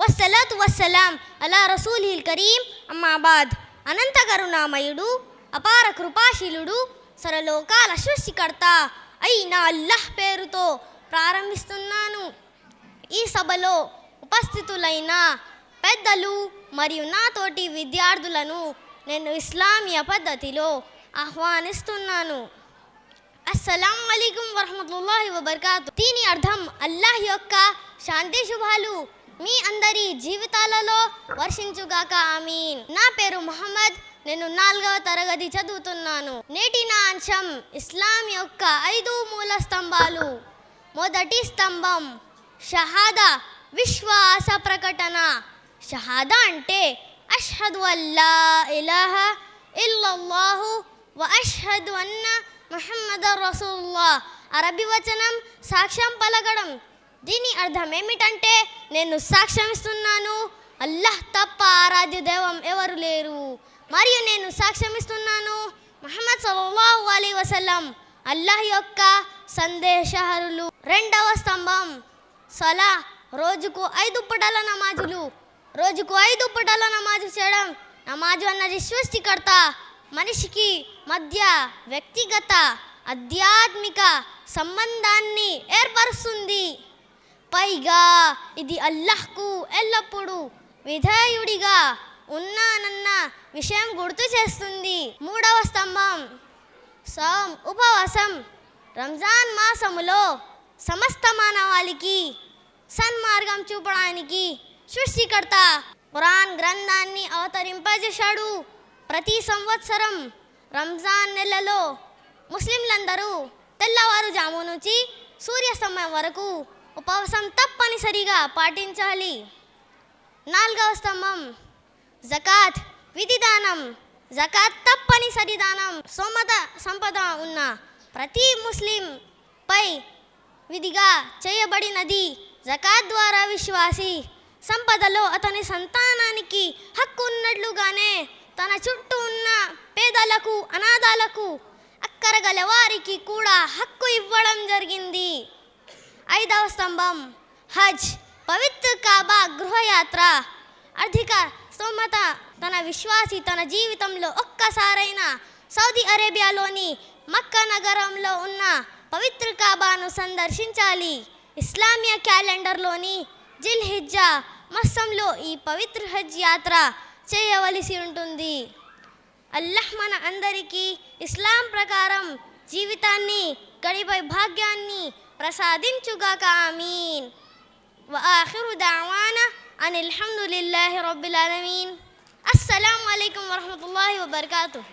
వస్సలాతు వస్సలాం అలా రసూలిల్ కరీం అమ్మాబాద్. అనంత కరుణామయుడు, అపార కృపాశీలుడు, సర్వలోకాల సృష్టికర్త అయిన అల్లాహ్ పేరుతో ప్రారంభిస్తున్నాను. ఈ సభలో ఉపస్థితులైన పెద్దలు మరియు నాతోటి విద్యార్థులను నేను ఇస్లామీయ పద్ధతిలో ఆహ్వానిస్తున్నాను. అస్సలాము అలైకుం వరహ్మతుల్లాహి వబర్కాతు. దీని అర్థం అల్లాహ్ యొక్క శాంతి శుభాలు మీ అందరి జీవితాలలో వర్షించుగాక, ఆమీన్. నా పేరు ముహమ్మద్. నేను 4వ తరగతి చదువుతున్నాను. నేటి నా అంశం ఇస్లాం యొక్క 5 మూల స్తంభాలు. మొదటి స్తంభం షహాదా, విశ్వాస ప్రకటన. షహాదా అంటే అష్హదు అల్లా ఇలాహా ఇల్లల్లాహు వ అష్హదు అన్న ముహమ్మదర్ రసూలుల్లాహ్. అరబీ వచనం సాక్ష్యం పలకడం. దీని అర్థం ఏమిటంటే నేను సాక్ష్యం ఇస్తున్నాను అల్లాహ్ తప్ప ఆరాధ్య దైవం ఎవరు లేరు, మరియు నేను సాక్ష్యం ఇస్తున్నాను ముహమ్మద్ సల్లల్లాహు అలైహి వసల్లం అల్లాహ్ యొక్క సందేశహరులు. రెండవ స్తంభం సలా, రోజుకు 5 పూటల నమాజులు. రోజుకు 5 పూటల నమాజు చేయడం. నమాజు అన్నది సృష్టికర్త మనిషికి మధ్య వ్యక్తిగత ఆధ్యాత్మిక సంబంధాన్ని ఏర్పరుస్తుంది. పైగా ఇది అల్లాహ్కు ఎల్లప్పుడూ విధేయుడిగా ఉన్నానన్న విషయం గుర్తు చేస్తుంది. మూడవ స్తంభం సౌం, ఉపవాసం. రంజాన్ మాసములో సమస్త మానవాళికి సన్మార్గం చూపడానికి సృష్టికర్త ఖురాన్ గ్రంథాన్ని అవతరింపజేశాడు. ప్రతి సంవత్సరం రంజాన్ నెలలో ముస్లింలందరూ తెల్లవారుజాము నుంచి సూర్యాస్తమయం వరకు ఉపవాసం తప్పనిసరిగా పాటించాలి. 4వ స్తంభం జకాత్, విధిదానం. జకాత్ తప్పనిసరి దానం. సోమత సంపద ఉన్న ప్రతి ముస్లిం పై విధిగా చేయబడినది. జకాత్ ద్వారా విశ్వాసి సంపదలో అతని సంతానానికి హక్కు ఉన్నట్లుగానే తన చుట్టూ ఉన్న పేదలకు, అనాథాలకు, అక్కరగల వారికి కూడా హక్కు ఇవ్వడం జరిగింది. 5వ స్తంభం హజ్, పవిత్ర కాబా గృహయాత్ర. ఆర్థిక స్తోమత తన విశ్వాసి తన జీవితంలో ఒక్కసారైనా సౌదీ అరేబియాలోని మక్కా నగరంలో ఉన్న పవిత్ర కాబాను సందర్శించాలి. ఇస్లామియా క్యాలెండర్లోని జిల్హిజ్జా మాసంలో ఈ పవిత్ర హజ్ యాత్ర చేయవలసి ఉంటుంది. అల్లాహ్ మన అందరికీ ఇస్లాం ప్రకారం జీవితాన్ని గడిపే భాగ్యాన్ని ప్రసాదించుగాక, ఆమీన్. వ ఆఖిరు దఅవానా అనిల్ హమ్దులిల్లాహి రబ్బిల్ ఆలమీన్. అస్సలాము అలైకుం వరహ్మతుల్లాహి వబర్కాతుహ్.